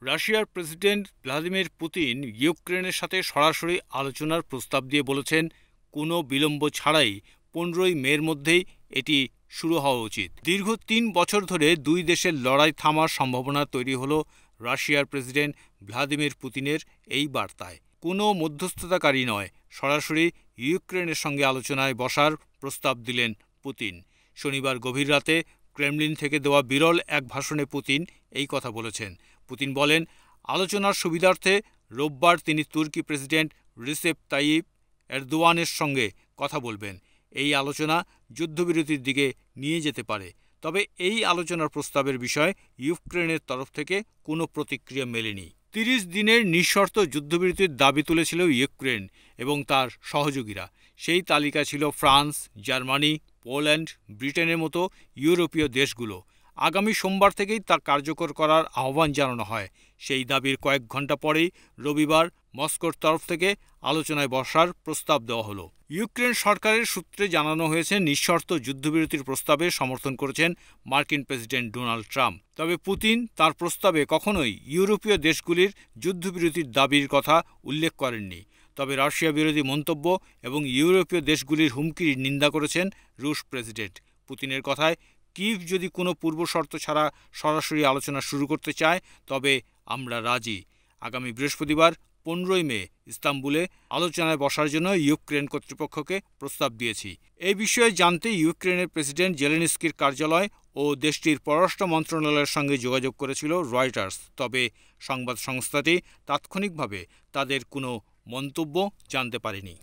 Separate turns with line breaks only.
রাশিয়ার president Vladimir Putin ইউক্রেনের সাথে সরাসরি আলোচনার প্রস্তাব দিয়ে বলেছেন, কোনো বিলম্ব ছাড়াই 15ই মের মধ্যেই এটি শুরু হওয়া উচিত। দীর্ঘ 3 বছর ধরে দুই দেশের লড়াই থামার সম্ভাবনা তৈরি হলো রাশিয়ার প্রেসিডেন্ট ভ্লাদিমির পুতিনের এই বার্তায়। কোনো মধ্যস্থতাকারী নয়, সরাসরি ইউক্রেনের সঙ্গে আলোচনায় বসার প্রস্তাব দিলেন পুতিন। শনিবার গভীর রাতে ক্রেমলিন থেকে দেওয়া বিরল এক ভাষণে পুতিন এই কথা বলেছেন। পুতিন বলেন, আলোচনার সুবিধার্থে রোববার তিনি তুর্কি প্রেসিডেন্ট রিসেপ তাইয়িপ এরদোয়ানের সঙ্গে কথা বলবেন। এই আলোচনা যুদ্ধবিরতির দিকে নিয়ে যেতে পারে। তবে এই আলোচনার প্রস্তাবের বিষয়ে ইউক্রেনের তরফ থেকে কোনো প্রতিক্রিয়া মেলেনি। 30 দিনের নিঃশর্ত যুদ্ধবিরতির দাবি তুলেছিল ইউক্রেন এবং তার সহযোগীরা। সেই তালিকা ছিল ফ্রান্স, জার্মানি, পোল্যান্ড, ব্রিটেনের মতো ইউরোপীয় দেশগুলো। আগামী সোমবার থেকেই তা কার্যকর করার আহ্বান জানানো হয়। সেই দাবির কয়েক ঘন্টা পরেই রবিবার মস্কোর তরফ থেকে আলোচনায় বসার প্রস্তাব দেওয়া হলো। ইউক্রেন সরকারের সূত্রে জানানো হয়েছে, নিঃশর্ত যুদ্ধবিরতির প্রস্তাবে সমর্থন করেছেন মার্কিন প্রেসিডেন্ট ডোনাল্ড ট্রাম্প। তবে পুতিন তার প্রস্তাবে কখনোই ইউরোপীয় দেশগুলির যুদ্ধবিরতির দাবির কথা উল্লেখ করেননি। তবে রাশিয়া বিরোধী মন্তব্য এবং ইউরোপীয় দেশগুলির হুমকির নিন্দা করেছেন রুশ প্রেসিডেন্ট। পুতিনের কথায়, কিয়েভ যদি কোনো পূর্বশর্ত ছাড়া সরাসরি আলোচনা শুরু করতে চায় তবে আমরা রাজি। আগামী বৃহস্পতিবার 15ই মে ইস্তাম্বুলে আলোচনায় বসার জন্য ইউক্রেন কর্তৃপক্ষকে প্রস্তাব দিয়েছি। এই বিষয়ে জানতে ইউক্রেনের প্রেসিডেন্ট জেলেনস্কির কার্যালয় ও দেশটির পররাষ্ট্র মন্ত্রণালয়ের সঙ্গে যোগাযোগ করেছিল রয়টার্স। তবে সংবাদ সংস্থাটি তাৎক্ষণিকভাবে তাদের কোনো মন্তব্য জানতে পারেনি।